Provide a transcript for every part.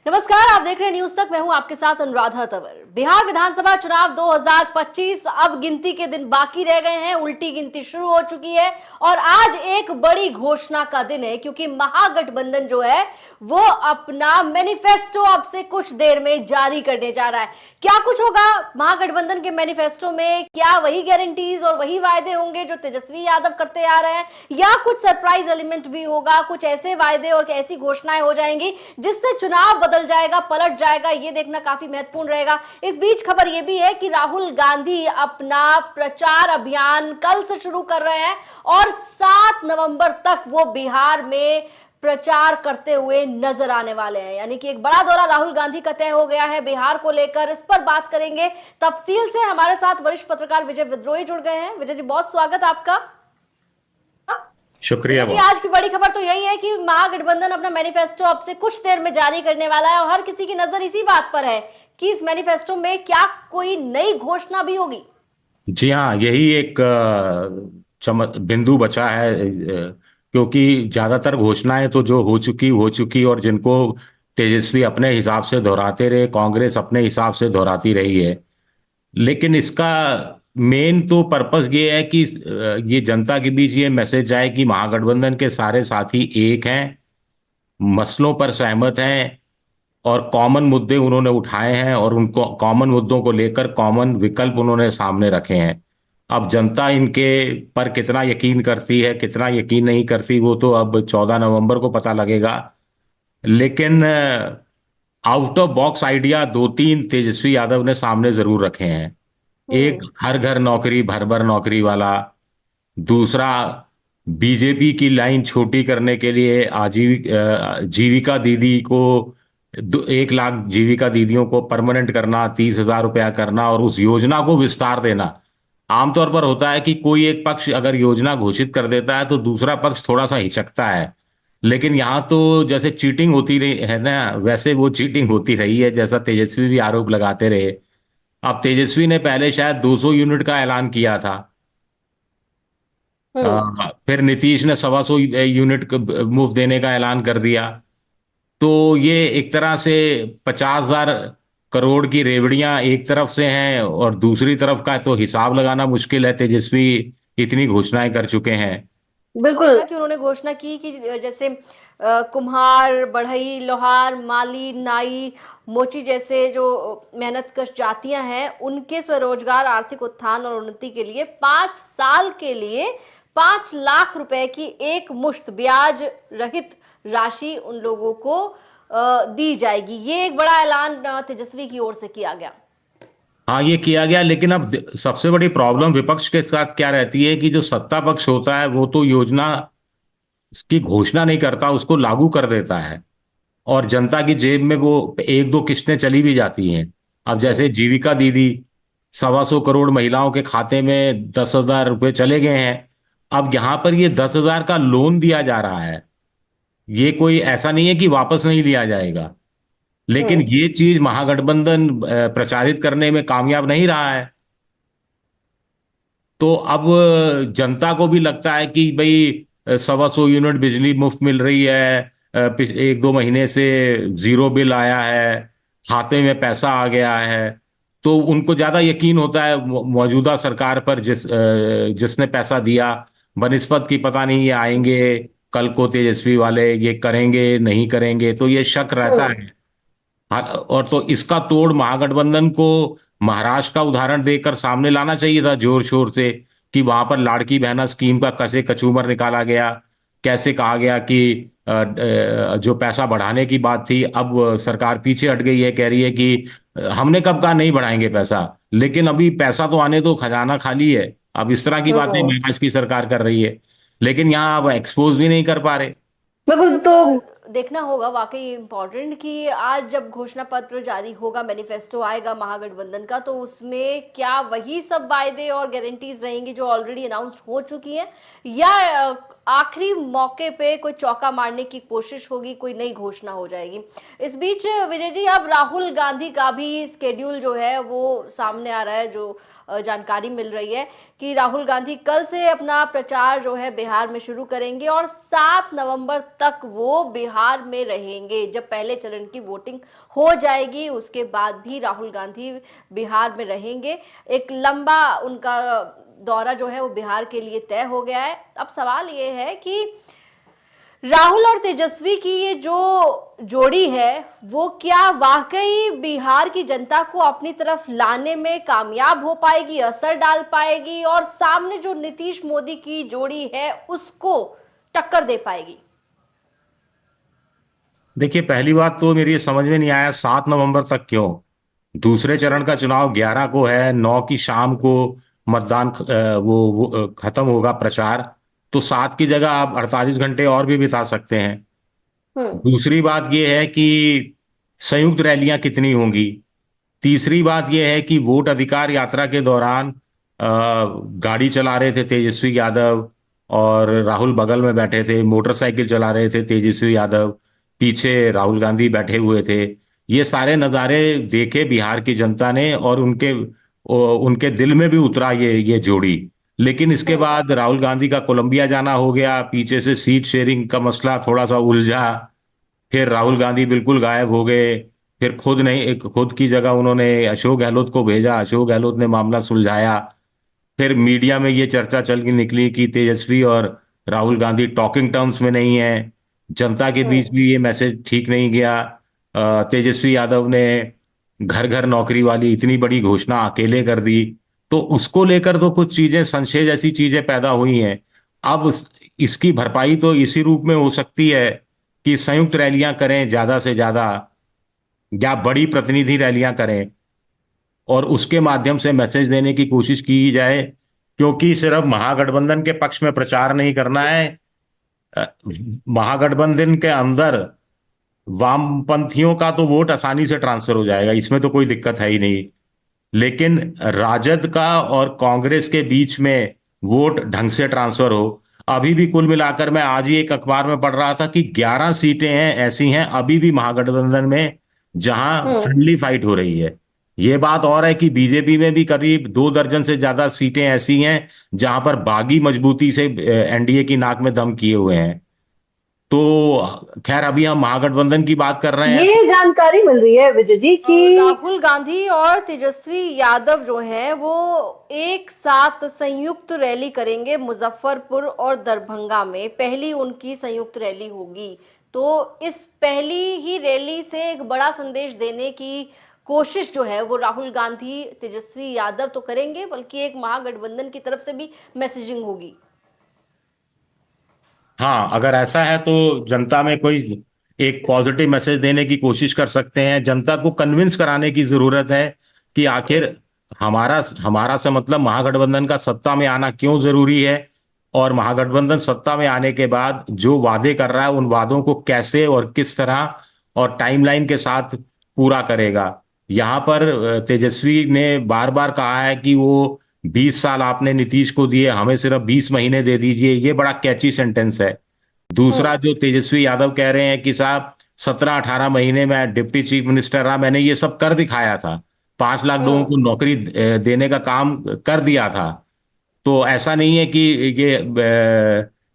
नमस्कार, आप देख रहे हैं न्यूज तक। मैं हूं आपके साथ अनुराधा तंवर। बिहार विधानसभा चुनाव 2025 अब गिनती के दिन बाकी रह गए हैं, उल्टी गिनती शुरू हो चुकी है और आज एक बड़ी घोषणा का दिन है क्योंकि महागठबंधन जो है वो अपना मैनिफेस्टो अब से कुछ देर में जारी करने जा रहा है। क्या कुछ होगा महागठबंधन के मैनिफेस्टो में? क्या वही गारंटीज और वही वायदे होंगे जो तेजस्वी यादव करते आ रहे हैं, या कुछ सरप्राइज एलिमेंट भी होगा? कुछ ऐसे वायदे और ऐसी घोषणाएं हो जाएंगी जिससे चुनाव बदल जाएगा, पलट जाएगा, ये देखना काफी महत्वपूर्ण रहेगा। इस बीच खबर यह भी है कि राहुल गांधी अपना प्रचार अभियान कल से शुरू कर रहे हैं और 7 नवंबर तक वो बिहार में प्रचार करते हुए नजर आने वाले हैं। यानी कि एक बड़ा दौरा राहुल गांधी का तय हो गया है बिहार को लेकर। इस पर बात करेंगे तफसील से। हमारे साथ वरिष्ठ पत्रकार विजय विद्रोही जुड़ गए हैं। विजय जी, बहुत स्वागत आपका। शुक्रिया जी, बहुत। आज की बड़ी खबर तो यही है कि महागठबंधन अपना मैनिफेस्टो अब से कुछ देर में जारी करने वाला है और हर किसी की नजर इसी बात पर है कि इस मैनिफेस्टो में क्या कोई नई घोषणा भी होगी। जी हाँ, यही एक बिंदु बचा है, क्योंकि ज्यादातर घोषणाएं तो जो हो चुकी और जिनको तेजस्वी अपने हिसाब से दोहराते रहे, कांग्रेस अपने हिसाब से दोहराती रही है। लेकिन इसका मेन तो पर्पस ये है कि ये जनता के बीच ये मैसेज आए कि महागठबंधन के सारे साथी एक हैं, मसलों पर सहमत हैं और कॉमन मुद्दे उन्होंने उठाए हैं और उनको कॉमन मुद्दों को लेकर कॉमन विकल्प उन्होंने सामने रखे हैं। अब जनता इनके पर कितना यकीन करती है, कितना यकीन नहीं करती, वो तो अब 14 नवंबर को पता लगेगा। लेकिन आउट ऑफ बॉक्स आइडिया दो तीन तेजस्वी यादव ने सामने जरूर रखे हैं। एक, हम्म। हर घर नौकरी, भर भर नौकरी वाला। दूसरा, बीजेपी की लाइन छोटी करने के लिए जीविका दीदी को 1 लाख जीविका दीदियों को परमानेंट करना, 30,000 रुपया करना और उस योजना को विस्तार देना। आमतौर पर होता है कि कोई एक पक्ष अगर योजना घोषित कर देता है तो दूसरा पक्ष थोड़ा सा हिचकता है। लेकिन यहाँ तो जैसे चीटिंग होती रही है ना, वैसे वो चीटिंग होती रही है, जैसा तेजस्वी भी आरोप लगाते रहे। अब तेजस्वी ने पहले शायद 200 यूनिट का ऐलान किया था। हम्म। फिर नीतीश ने 125 यूनिट मुफ्त देने का ऐलान कर दिया। तो ये एक तरह से 50,000 करोड़ की रेवड़ियां एक तरफ से हैं और दूसरी तरफ का तो हिसाब लगाना मुश्किल है। तेजस्वी इतनी घोषणाएं कर चुके हैं। बिल्कुल कि उन्होंने घोषणा की कि जैसे कुम्हार, बढ़ई, लोहार, माली, नाई, मोची जैसे जो मेहनत कश जातियां हैं उनके स्वरोजगार, आर्थिक उत्थान और उन्नति के लिए 5 साल के लिए 5 लाख रुपए की एक मुश्त ब्याज रहित राशि उन लोगों को दी जाएगी। ये एक बड़ा ऐलान तेजस्वी की ओर से किया गया। हाँ, ये किया गया, लेकिन अब सबसे बड़ी प्रॉब्लम विपक्ष के साथ क्या रहती है कि जो सत्ता पक्ष होता है वो तो योजना की घोषणा नहीं करता, उसको लागू कर देता है और जनता की जेब में वो एक दो किस्तें चली भी जाती हैं। अब जैसे हम्म। जीविका दीदी, 125 करोड़ महिलाओं के खाते में 10,000 रुपये चले गए हैं। अब यहां पर ये 10,000 का लोन दिया जा रहा है। ये कोई ऐसा नहीं है कि वापस नहीं लिया जाएगा। लेकिन हम्म। ये चीज महागठबंधन प्रचारित करने में कामयाब नहीं रहा है। तो अब जनता को भी लगता है कि भाई 125 यूनिट बिजली मुफ्त मिल रही है, 1-2 महीने से जीरो बिल आया है, खाते में पैसा आ गया है। तो उनको ज्यादा यकीन होता है मौजूदा सरकार पर, जिसने पैसा दिया, बनिस्बत की पता नहीं ये आएंगे कल को तेजस्वी वाले ये करेंगे नहीं करेंगे, तो ये शक रहता हम्म। है। हाँ, और तो इसका तोड़ महागठबंधन को महाराष्ट्र का उदाहरण देकर सामने लाना चाहिए था जोर शोर से, कि वहां पर लाड़की बहना स्कीम का कैसे कचूमर निकाला गया, कैसे कहा गया कि जो पैसा बढ़ाने की बात थी अब सरकार पीछे हट गई है, कह रही है कि हमने कब कहा नहीं बढ़ाएंगे पैसा। लेकिन अभी पैसा तो आने दो, खजाना खाली है। अब इस तरह की बातें हम्म। महाराष्ट्र की सरकार कर रही है, लेकिन यहाँ अब एक्सपोज भी नहीं कर पा रहे। बिल्कुल, तो देखना होगा वाकई इम्पोर्टेंट कि आज जब घोषणा पत्र जारी होगा, मैनिफेस्टो आएगा महागठबंधन का, तो उसमें क्या वही सब वायदे और गारंटीज रहेंगी जो ऑलरेडी अनाउंस्ड हो चुकी हैं, या आखिरी मौके पे कोई चौका मारने की कोशिश होगी, कोई नई घोषणा हो जाएगी। इस बीच विजय जी, अब राहुल गांधी का भी स्केड्यूल जो है वो सामने आ रहा है, जो जानकारी मिल रही है कि राहुल गांधी कल से अपना प्रचार जो है बिहार में शुरू करेंगे और 7 नवंबर तक वो बिहार में रहेंगे। जब पहले चरण की वोटिंग हो जाएगी उसके बाद भी राहुल गांधी बिहार में रहेंगे। एक लंबा उनका दौरा जो है वो बिहार के लिए तय हो गया है। अब सवाल ये है कि राहुल और तेजस्वी की ये जो जोड़ी है वो क्या वाकई बिहार की जनता को अपनी तरफ लाने में कामयाब हो पाएगी, असर डाल पाएगी और सामने जो नीतीश मोदी की जोड़ी है उसको टक्कर दे पाएगी? देखिए, पहली बात तो मेरी ये समझ में नहीं आया 7 नवंबर तक क्यों। दूसरे चरण का चुनाव 11 को है, 9 की शाम को मतदान खत्म होगा प्रचार। तो 7 की जगह आप 48 घंटे और भी बिता सकते हैं। हम्म। दूसरी बात यह है कि संयुक्त रैलियां कितनी होंगी। तीसरी बात यह है कि वोट अधिकार यात्रा के दौरान गाड़ी चला रहे थे तेजस्वी यादव और राहुल बगल में बैठे थे, मोटरसाइकिल चला रहे थे तेजस्वी यादव, पीछे राहुल गांधी बैठे हुए थे। ये सारे नज़ारे देखे बिहार की जनता ने और उनके दिल में भी उतरा ये जोड़ी। लेकिन इसके हम्म। बाद राहुल गांधी का कोलंबिया जाना हो गया, पीछे से सीट शेयरिंग का मसला थोड़ा सा उलझा, फिर राहुल गांधी बिल्कुल गायब हो गए। फिर खुद नहीं, एक खुद की जगह उन्होंने अशोक गहलोत को भेजा, अशोक गहलोत ने मामला सुलझाया। फिर मीडिया में ये चर्चा चल के निकली कि तेजस्वी और राहुल गांधी टॉकिंग टर्म्स में नहीं है। जनता के बीच हम्म। भी ये मैसेज ठीक नहीं गया। तेजस्वी यादव ने घर घर नौकरी वाली इतनी बड़ी घोषणा अकेले कर दी। तो उसको लेकर तो कुछ चीजें, संशय जैसी चीजें पैदा हुई हैं। अब इसकी भरपाई तो इसी रूप में हो सकती है कि संयुक्त रैलियां करें ज्यादा से ज्यादा, या बड़ी प्रतिनिधि रैलियां करें और उसके माध्यम से मैसेज देने की कोशिश की जाए। क्योंकि सिर्फ महागठबंधन के पक्ष में प्रचार नहीं करना है। अ, महागठबंधन के अंदर वामपंथियों का तो वोट आसानी से ट्रांसफर हो जाएगा, इसमें तो कोई दिक्कत है ही नहीं। लेकिन राजद का और कांग्रेस के बीच में वोट ढंग से ट्रांसफर हो। अभी भी कुल मिलाकर मैं आज ही एक अखबार में पढ़ रहा था कि 11 सीटें हैं, ऐसी हैं अभी भी महागठबंधन में जहां हम्म। फ्रेंडली फाइट हो रही है। ये बात और है कि बीजेपी में भी करीब 2 दर्जन से ज्यादा सीटें ऐसी हैं जहां पर बागी मजबूती से एनडीए की नाक में दम किए हुए हैं। तो खैर, अभी हम महागठबंधन की बात कर रहे हैं। ये जानकारी मिल रही है विजय जी कि राहुल गांधी और तेजस्वी यादव जो हैं वो एक साथ संयुक्त रैली करेंगे मुजफ्फरपुर और दरभंगा में। पहली उनकी संयुक्त रैली होगी। तो इस पहली ही रैली से एक बड़ा संदेश देने की कोशिश जो है वो राहुल गांधी तेजस्वी यादव तो करेंगे, बल्कि एक महागठबंधन की तरफ से भी मैसेजिंग होगी। हाँ, अगर ऐसा है तो जनता में कोई एक पॉजिटिव मैसेज देने की कोशिश कर सकते हैं। जनता को कन्विंस कराने की जरूरत है कि आखिर हमारा हमारा से मतलब महागठबंधन का सत्ता में आना क्यों जरूरी है, और महागठबंधन सत्ता में आने के बाद जो वादे कर रहा है उन वादों को कैसे और किस तरह और टाइमलाइन के साथ पूरा करेगा। यहाँ पर तेजस्वी ने बार बार कहा है कि वो 20 साल आपने नीतीश को दिए, हमें सिर्फ 20 महीने दे दीजिए। ये बड़ा कैची सेंटेंस है। दूसरा, हम्म। जो तेजस्वी यादव कह रहे हैं कि साहब 17-18 महीने में डिप्टी चीफ मिनिस्टर रहा, मैंने ये सब कर दिखाया था, 5 लाख लोगों हम्म। को नौकरी देने का काम कर दिया था। तो ऐसा नहीं है कि ये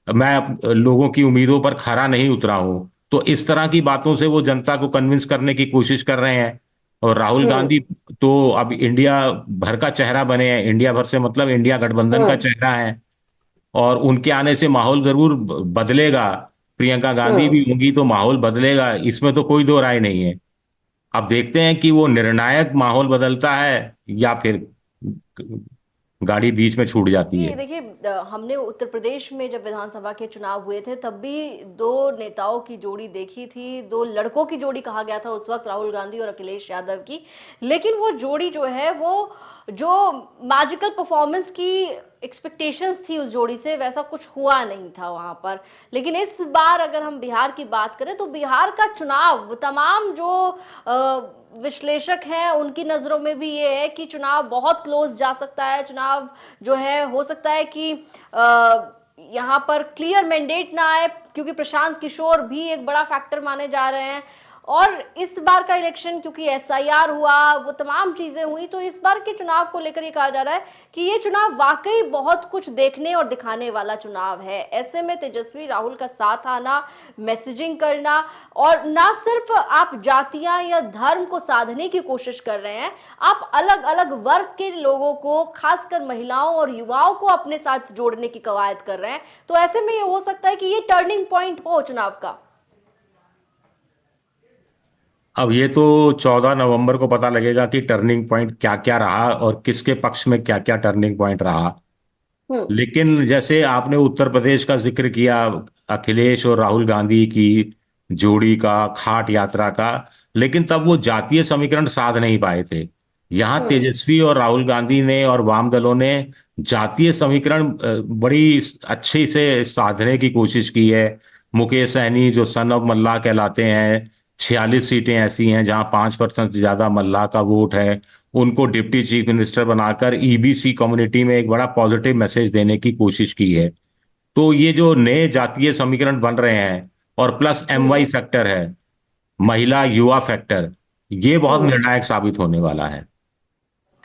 मैं लोगों की उम्मीदों पर खरा नहीं उतरा हूं। तो इस तरह की बातों से वो जनता को कन्विंस करने की कोशिश कर रहे हैं। और राहुल हम्म। गांधी तो अब इंडिया भर का चेहरा बने हैं, इंडिया भर से मतलब इंडिया गठबंधन का हम्म। चेहरा है। और उनके आने से माहौल जरूर बदलेगा। प्रियंका गांधी हम्म। भी होंगी तो माहौल बदलेगा, इसमें तो कोई दो राय नहीं है। अब देखते हैं कि वो निर्णायक माहौल बदलता है या फिर गाड़ी बीच में छूट जाती जी है। देखिए, हमने उत्तर प्रदेश में जब विधानसभा के चुनाव हुए थे तब भी दो नेताओं की जोड़ी देखी थी, दो लड़कों की जोड़ी कहा गया था उस वक्त, राहुल गांधी और अखिलेश यादव की। लेकिन वो जोड़ी जो है वो जो मैजिकल परफॉर्मेंस की एक्सपेक्टेशंस थी उस जोड़ी से वैसा कुछ हुआ नहीं था वहां पर। लेकिन इस बार अगर हम बिहार की बात करें तो बिहार का चुनाव, तमाम जो विश्लेषक हैं उनकी नज़रों में भी ये है कि चुनाव बहुत क्लोज जा सकता है। चुनाव जो है हो सकता है कि यहाँ पर क्लियर मैंडेट ना आए, क्योंकि प्रशांत किशोर भी एक बड़ा फैक्टर माने जा रहे हैं। और इस बार का इलेक्शन क्योंकि एसआईआर हुआ, वो तमाम चीजें हुई, तो इस बार के चुनाव को लेकर ये कहा जा रहा है कि ये चुनाव वाकई बहुत कुछ देखने और दिखाने वाला चुनाव है। ऐसे में तेजस्वी राहुल का साथ आना, मैसेजिंग करना, और ना सिर्फ आप जातियां या धर्म को साधने की कोशिश कर रहे हैं, आप अलग अलग वर्ग के लोगों को, खासकर महिलाओं और युवाओं को अपने साथ जोड़ने की कवायद कर रहे हैं। तो ऐसे में ये हो सकता है कि ये टर्निंग पॉइंट हो चुनाव का। अब ये तो 14 नवंबर को पता लगेगा कि टर्निंग पॉइंट क्या क्या रहा और किसके पक्ष में क्या क्या टर्निंग पॉइंट रहा। हम्म। लेकिन जैसे आपने उत्तर प्रदेश का जिक्र किया, अखिलेश और राहुल गांधी की जोड़ी का, खाट यात्रा का, लेकिन तब वो जातीय समीकरण साध नहीं पाए थे। यहाँ हम्म। तेजस्वी और राहुल गांधी ने और वाम दलों ने जातीय समीकरण बड़ी अच्छे से साधने की कोशिश की है। मुकेश सहनी जो सन ऑफ मल्लाह कहलाते हैं, 46 सीटें ऐसी हैं जहां 5% से ज्यादा मल्लाह का वोट है, उनको डिप्टी चीफ मिनिस्टर बनाकर ईबीसी कम्युनिटी में एक बड़ा पॉजिटिव मैसेज देने की कोशिश की है। तो ये जो नए जातीय समीकरण बन रहे हैं, और प्लस एमवाई हम्म। फैक्टर है, महिला युवा फैक्टर, ये बहुत हम्म। निर्णायक साबित होने वाला है।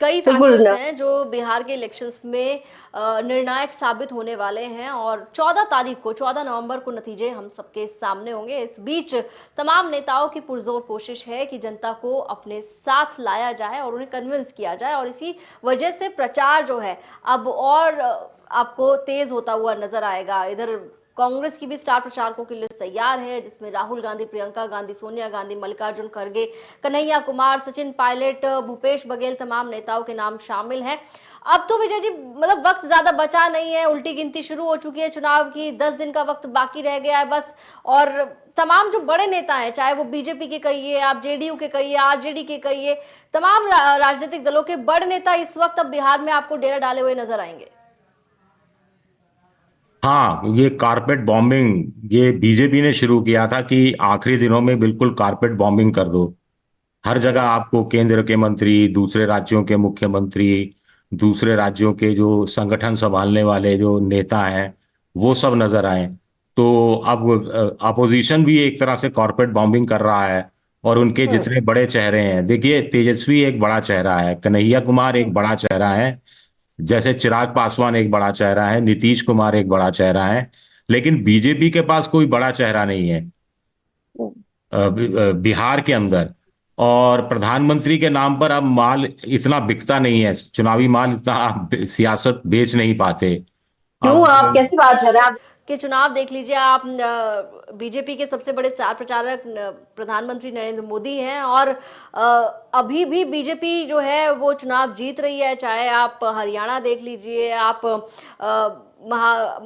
कई बिल्कुल फैक्टर्स ना। हैं जो बिहार के इलेक्शंस में निर्णायक साबित होने वाले हैं, और 14 नवंबर को नतीजे हम सबके सामने होंगे। इस बीच तमाम नेताओं की पुरजोर कोशिश है कि जनता को अपने साथ लाया जाए और उन्हें कन्विंस किया जाए, और इसी वजह से प्रचार जो है अब और आपको तेज होता हुआ नजर आएगा। इधर कांग्रेस की भी स्टार प्रचारकों की लिस्ट तैयार है, जिसमें राहुल गांधी, प्रियंका गांधी, सोनिया गांधी, मल्लिकार्जुन खड़गे, कन्हैया कुमार, सचिन पायलट, भूपेश बघेल, तमाम नेताओं के नाम शामिल हैं। अब तो विजय जी, मतलब वक्त ज्यादा बचा नहीं है, उल्टी गिनती शुरू हो चुकी है चुनाव की, 10 दिन का वक्त बाकी रह गया है बस। और तमाम जो बड़े नेता हैं, चाहे वो बीजेपी के कहिए, आप जेडीयू के कहिए, आरजेडी के कहिए, तमाम राजनीतिक दलों के बड़े नेता इस वक्त अब बिहार में आपको डेरा डाले हुए नजर आएंगे। हाँ, ये कारपेट बॉम्बिंग ये बीजेपी ने शुरू किया था कि आखिरी दिनों में बिल्कुल कारपेट बॉम्बिंग कर दो। हर जगह आपको केंद्र के मंत्री, दूसरे राज्यों के मुख्यमंत्री, दूसरे राज्यों के जो संगठन संभालने वाले जो नेता हैं, वो सब नजर आए। तो अब अपोजिशन भी एक तरह से कॉर्पोरेट बॉम्बिंग कर रहा है। और उनके हम्म। जितने बड़े चेहरे हैं, देखिए तेजस्वी एक बड़ा चेहरा है, कन्हैया कुमार एक हम्म। बड़ा चेहरा है, जैसे चिराग पासवान एक बड़ा चेहरा है, नीतीश कुमार एक बड़ा चेहरा है। लेकिन बीजेपी के पास कोई बड़ा चेहरा नहीं है बिहार के अंदर। और प्रधानमंत्री के नाम पर अब माल इतना बिकता नहीं है, चुनावी माल इतना आप सियासत बेच नहीं पाते क्यों, अब। आप कैसी बात कर रहे हैं आप? के चुनाव देख लीजिए आप, बीजेपी के सबसे बड़े स्टार प्रचारक प्रधानमंत्री नरेंद्र मोदी हैं, और अभी भी बीजेपी जो है वो चुनाव जीत रही है। चाहे आप हरियाणा देख लीजिए, आप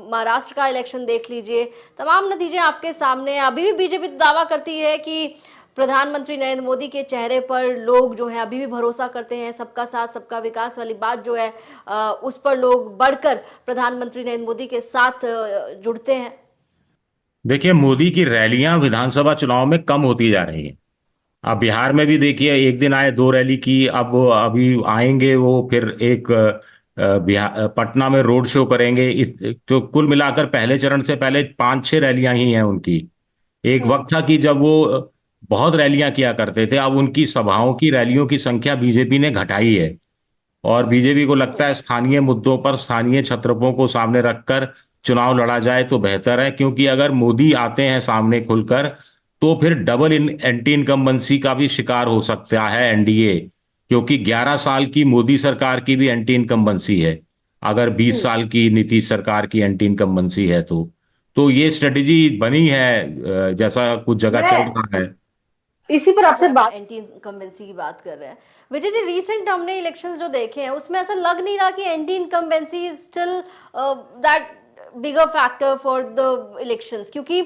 महाराष्ट्र का इलेक्शन देख लीजिए, तमाम नतीजे आपके सामने हैं। अभी भी बीजेपी दावा करती है कि प्रधानमंत्री नरेंद्र मोदी के चेहरे पर लोग जो है अभी भी भरोसा करते हैं। सबका साथ सबका विकास वाली बात जो है, उस पर लोग बढ़कर प्रधानमंत्री नरेंद्र मोदी के साथ जुड़ते हैं। देखिए, मोदी की रैलियां विधानसभा चुनाव में कम होती जा रही हैं। अब बिहार में भी देखिए, एक दिन आए, दो रैली की, अब अभी आएंगे वो फिर एक बिहार पटना में रोड शो करेंगे। इस तो कुल मिलाकर पहले चरण से पहले 5-6 रैलियां ही हैं उनकी। एक हम्म। वक्त था कि जब वो बहुत रैलियां किया करते थे, अब उनकी सभाओं की, रैलियों की संख्या बीजेपी ने घटाई है। और बीजेपी को लगता है स्थानीय मुद्दों पर स्थानीय छत्रपों को सामने रखकर चुनाव लड़ा जाए तो बेहतर है, क्योंकि अगर मोदी आते हैं सामने खुलकर, तो फिर डबल एंटी इनकम्बेंसी का भी शिकार हो सकता है एनडीए। क्योंकि 11 साल की मोदी सरकार की भी एंटी इनकम्बेंसी है, अगर 20 हम्म। साल की नीतीश सरकार की एंटी इनकम्बेंसी है तो ये स्ट्रेटेजी बनी है, जैसा कुछ जगह चल मैं रहा है। इसी पर आपसे बात। एंटी इनकम्बेंसी की बात कर रहे हैं विजय जी, रिसेंट हमने इलेक्शंस जो देखे हैं उसमें ऐसा लग नहीं रहा कि anti incumbency is still that bigger factor for the elections. क्योंकि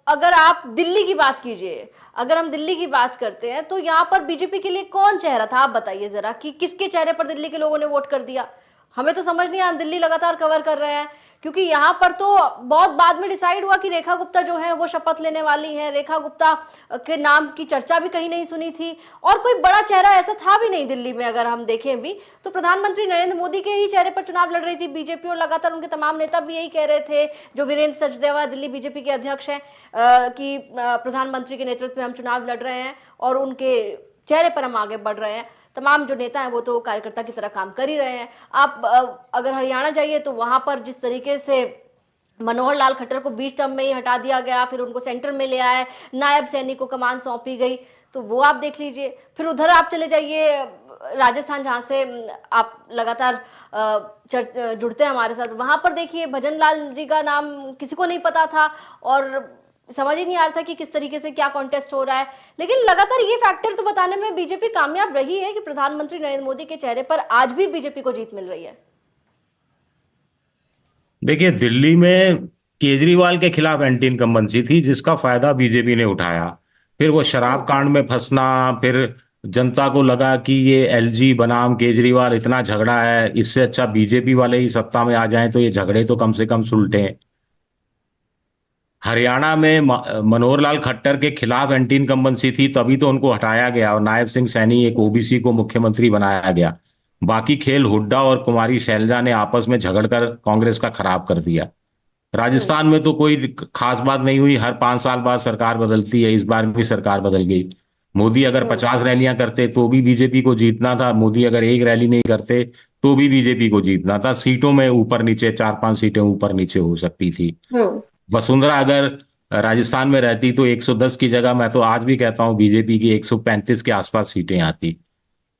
अगर आप दिल्ली की बात कीजिए, अगर हम दिल्ली की बात करते हैं, तो यहाँ पर बीजेपी के लिए कौन चेहरा था, आप बताइए जरा कि किसके चेहरे पर दिल्ली के लोगों ने वोट कर दिया। हमें तो समझ नहीं आया, हम दिल्ली लगातार कवर कर रहे हैं, क्योंकि यहाँ पर तो बहुत बाद में डिसाइड हुआ कि रेखा गुप्ता जो है वो शपथ लेने वाली है। रेखा गुप्ता के नाम की चर्चा भी कहीं नहीं सुनी थी, और कोई बड़ा चेहरा ऐसा था भी नहीं दिल्ली में। अगर हम देखें भी तो प्रधानमंत्री नरेंद्र मोदी के ही चेहरे पर चुनाव लड़ रही थी बीजेपी, और लगातार उनके तमाम नेता भी यही कह रहे थे, जो वीरेंद्र सचदेवा दिल्ली बीजेपी के अध्यक्ष हैं, कि प्रधानमंत्री के नेतृत्व में हम चुनाव लड़ रहे हैं और उनके चेहरे पर हम आगे बढ़ रहे हैं। तमाम जो नेता हैं वो तो कार्यकर्ता की तरह काम कर ही रहे हैं। आप अगर हरियाणा जाइए तो वहां पर जिस तरीके से मनोहर लाल खट्टर को बीच टर्म में ही हटा दिया गया, फिर उनको सेंटर में ले आए, नायब सैनी को कमान सौंपी गई, तो वो आप देख लीजिए। फिर उधर आप चले जाइए राजस्थान, जहां से आप लगातार जुड़ते हैं हमारे साथ, वहां पर देखिए भजन लाल जी का नाम किसी को नहीं पता था, और समझ ही नहीं आ रहा था कि किस तरीके से क्या कॉन्टेस्ट हो रहा है। लेकिन लगातार ये फैक्टर तो बताने में बीजेपी कामयाब रही है कि प्रधानमंत्री नरेंद्र मोदी के चेहरे पर आज भी बीजेपी को जीत मिल रही है। देखिए, दिल्ली में केजरीवाल के खिलाफ एंटी इनकम्बेंसी थी, जिसका फायदा बीजेपी ने उठाया। फिर वो शराब कांड में फंसना, फिर जनता को लगा कि ये एलजी बनाम केजरीवाल इतना झगड़ा है, इससे अच्छा बीजेपी वाले ही सत्ता में आ जाएं तो ये झगड़े तो कम से कम सुलटें। हरियाणा में मनोहर लाल खट्टर के खिलाफ एंटी इनकम्बेंसी थी, तभी तो उनको हटाया गया और नायब सिंह सैनी, एक ओबीसी को मुख्यमंत्री बनाया गया। बाकी खेल हुड्डा और कुमारी शैलजा ने आपस में झगड़कर कांग्रेस का खराब कर दिया। राजस्थान में तो कोई खास बात नहीं हुई, हर 5 साल बाद सरकार बदलती है, इस बार भी सरकार बदल गई। मोदी अगर 50 रैलियां करते तो भी बीजेपी को जीतना था, मोदी अगर एक रैली नहीं करते तो भी बीजेपी को जीतना था। सीटों में ऊपर नीचे 4-5 सीटें ऊपर नीचे हो सकती थी। वसुंधरा अगर राजस्थान में रहती तो 110 की जगह मैं तो आज भी कहता हूं बीजेपी की 135 के आसपास सीटें आती।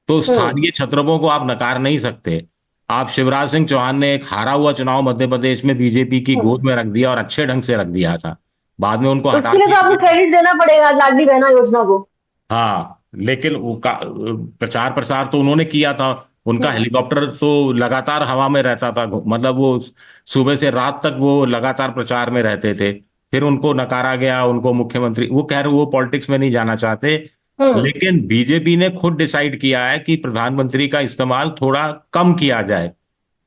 तो स्थानीय छत्रपों को आप नकार नहीं सकते। आप शिवराज सिंह चौहान ने एक हारा हुआ चुनाव मध्य प्रदेश में बीजेपी की गोद में रख दिया, और अच्छे ढंग से रख दिया था। बाद में उनको हटा उसके लिए तो आपको दिया। क्रेडिट देना पड़ेगा लाडली बहना योजना को। हाँ, लेकिन प्रचार प्रसार तो उन्होंने किया था। उनका हेलीकॉप्टर तो लगातार हवा में रहता था, मतलब वो सुबह से रात तक वो लगातार प्रचार में रहते थे। फिर उनको नकारा गया, उनको मुख्यमंत्री, वो कह रहे वो पॉलिटिक्स में नहीं जाना चाहते। लेकिन बीजेपी ने खुद डिसाइड किया है कि प्रधानमंत्री का इस्तेमाल थोड़ा कम किया जाए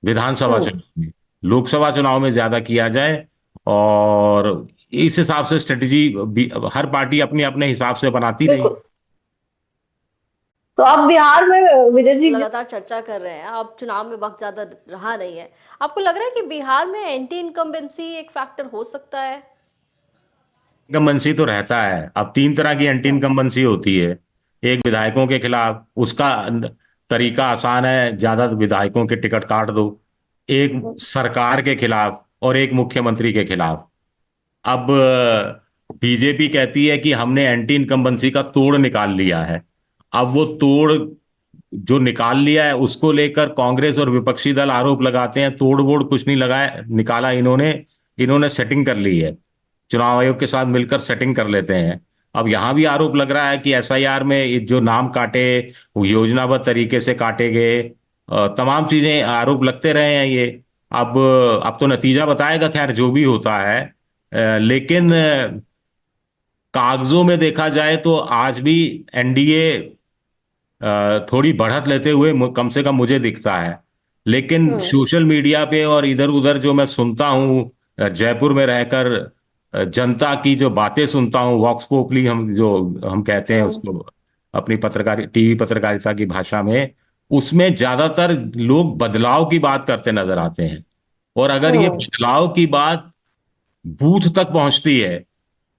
विधानसभा चुनाव में, लोकसभा चुनाव में ज्यादा किया जाए। और इस हिसाब से स्ट्रेटेजी हर पार्टी अपने अपने हिसाब से बनाती रही। बिल्कुल। तो अब बिहार में विजय जी लगातार चर्चा कर रहे हैं, अब चुनाव में वक्त ज्यादा रहा नहीं है, आपको लग रहा है कि बिहार में एंटी इनकम्बेंसी एक फैक्टर हो सकता है? इनकम्बेंसी तो रहता है। अब 3 तरह की एंटी इनकम्बेंसी होती है। एक विधायकों के खिलाफ, उसका तरीका आसान है, ज्यादा विधायकों के टिकट काट दो। एक सरकार के खिलाफ, और एक मुख्यमंत्री के खिलाफ। अब बीजेपी कहती है कि हमने एंटी इनकम्बेंसी का तोड़ निकाल लिया है। अब वो तोड़ जो निकाल लिया है उसको लेकर कांग्रेस और विपक्षी दल आरोप लगाते हैं तोड़ वोड़ कुछ नहीं लगाया निकाला, इन्होंने इन्होंने सेटिंग कर ली है, चुनाव आयोग के साथ मिलकर सेटिंग कर लेते हैं। अब यहां भी आरोप लग रहा है कि एसआईआर में जो नाम काटे वो योजनाबद्ध तरीके से काटे गए। तमाम चीजें आरोप लगते रहे हैं ये। अब तो नतीजा बताएगा, खैर जो भी होता है। लेकिन कागजों में देखा जाए तो आज भी एनडीए थोड़ी बढ़त लेते हुए कम से कम मुझे दिखता है। लेकिन सोशल मीडिया पे और इधर उधर जो मैं सुनता हूँ, जयपुर में रहकर जनता की जो बातें सुनता हूँ, वॉक्स पॉपुली हम कहते हैं उसको अपनी टीवी पत्रकारिता की भाषा में, उसमें ज्यादातर लोग बदलाव की बात करते नजर आते हैं। और अगर ये बदलाव की बात बूथ तक पहुंचती है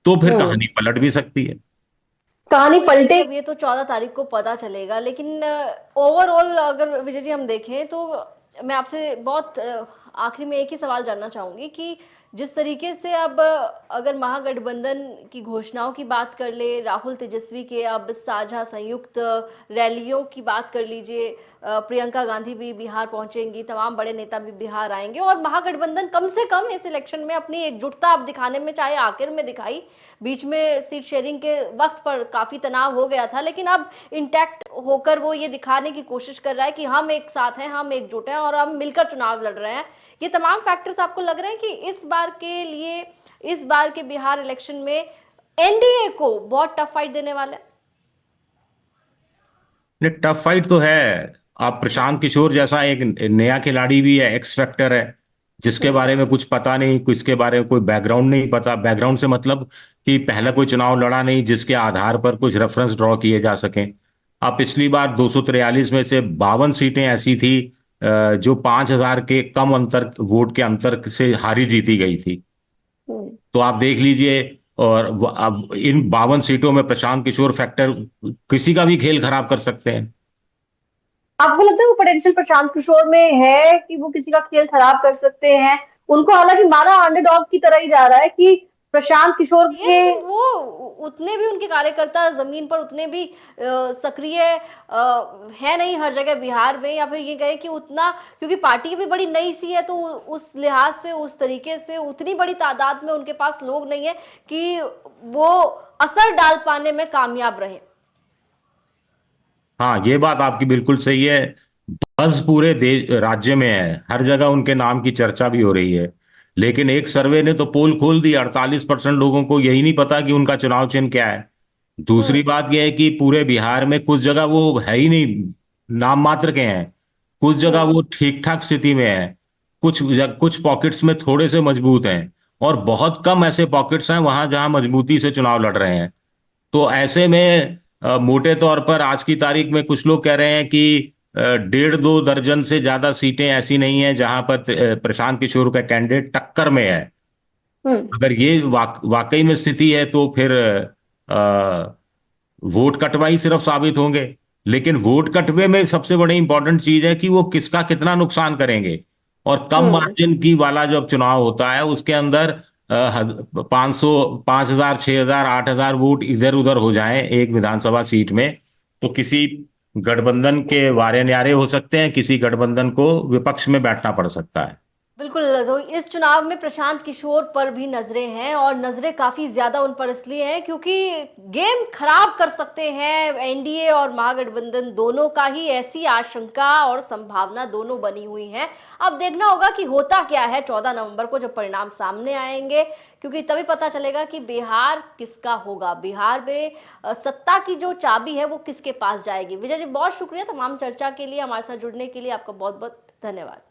तो फिर कहानी पलट भी सकती है। कहानी पलटे। अब ये तो 14 तारीख को पता चलेगा, लेकिन ओवरऑल अगर विजय जी हम देखें तो मैं आपसे बहुत आखिरी में एक ही सवाल जानना चाहूंगी कि जिस तरीके से अब अगर महागठबंधन की घोषणाओं की बात कर ले, राहुल तेजस्वी के अब साझा संयुक्त रैलियों की बात कर लीजिए, प्रियंका गांधी भी बिहार पहुंचेंगी, तमाम बड़े नेता भी बिहार आएंगे, और महागठबंधन कम से कम इस इलेक्शन में अपनी एकजुटता अब दिखाने में, चाहे आखिर में दिखाई, बीच में सीट शेयरिंग के वक्त पर काफी तनाव हो गया था, लेकिन अब इंटैक्ट होकर वो ये दिखाने की कोशिश कर रहा है कि हम एक साथ हैं, हम एकजुट हैं और हम मिलकर चुनाव लड़ रहे हैं। ये तमाम फैक्टर्स आपको लग रहे हैं कि इस बार के लिए, इस बार के बिहार इलेक्शन में एनडीए को बहुत टफ फाइट देने वाला है? टफ फाइट तो है। अब प्रशांत किशोर जैसा एक नया खिलाड़ी भी है, एक्स फैक्टर है, जिसके बारे में कुछ पता नहीं, किसके बारे में कोई बैकग्राउंड नहीं पता। बैकग्राउंड से मतलब कि पहला कोई चुनाव लड़ा नहीं जिसके आधार पर कुछ रेफरेंस ड्रॉ किए जा सकें। अब पिछली बार 243 में से 52 सीटें ऐसी थी जो 5,000 के कम अंतर, वोट के अंतर से हारी जीती गई थी। हम्म। तो आप देख लीजिए। और अब इन 52 सीटों में प्रशांत किशोर फैक्टर किसी का भी खेल खराब कर सकते हैं। आपको लगता है वो पोटेंशियल प्रशांत किशोर में है कि वो किसी का खेल खराब कर सकते हैं? उनको हालांकि माना अंडरडॉग की तरह ही जा रहा है कि प्रशांत किशोर ये के। लेकिन वो उतने भी उनके कार्यकर्ता जमीन पर उतने भी सक्रिय है नहीं हर जगह बिहार में, या फिर ये कहे कि उतना, क्योंकि पार्टी भी बड़ी नई सी है तो उस लिहाज से उस तरीके से उतनी बड़ी तादाद में उनके पास लोग नहीं है कि वो असर डाल पाने में कामयाब रहे। हाँ, ये बात आपकी बिल्कुल सही है। बस पूरे देश राज्य में है, हर जगह उनके नाम की चर्चा भी हो रही है। लेकिन एक सर्वे ने तो पोल खोल दी, 48% लोगों को यही नहीं पता कि उनका चुनाव चिन्ह क्या है। दूसरी हम्म। बात यह है कि पूरे बिहार में कुछ जगह वो है ही नहीं, नाम मात्र के हैं। कुछ जगह हम्म। वो ठीक ठाक स्थिति में है। कुछ पॉकेट्स में थोड़े से मजबूत हैं, और बहुत कम ऐसे पॉकेट्स हैं वहां जहां मजबूती से चुनाव लड़ रहे हैं। तो ऐसे में मोटे तौर पर आज की तारीख में कुछ लोग कह रहे हैं कि 1.5-2 दर्जन से ज्यादा सीटें ऐसी नहीं है जहां पर प्रशांत किशोर का कैंडिडेट टक्कर में है। हम्म। अगर ये वाकई में स्थिति है तो फिर वोट कटवा ही सिर्फ साबित होंगे। लेकिन वोट कटवे में सबसे बड़ी इंपॉर्टेंट चीज है कि वो किसका कितना नुकसान करेंगे। और कम हम्म। मार्जिन की वाला जब चुनाव होता है उसके अंदर 500, 5,000, 6,000, 8,000 वोट इधर उधर हो जाएं एक विधानसभा सीट में, तो किसी गठबंधन के वारे न्यारे हो सकते हैं, किसी गठबंधन को विपक्ष में बैठना पड़ सकता है। बिल्कुल, तो इस चुनाव में प्रशांत किशोर पर भी नजरें हैं, और नजरें काफी ज्यादा उन पर इसलिए हैं क्योंकि गेम खराब कर सकते हैं एनडीए और महागठबंधन दोनों का ही, ऐसी आशंका और संभावना दोनों बनी हुई है। अब देखना होगा कि होता क्या है 14 नवंबर को जब परिणाम सामने आएंगे, क्योंकि तभी पता चलेगा कि बिहार किसका होगा, बिहार में सत्ता की जो चाबी है वो किसके पास जाएगी। विजय जी, बहुत शुक्रिया तमाम चर्चा के लिए, हमारे साथ जुड़ने के लिए आपका बहुत बहुत धन्यवाद।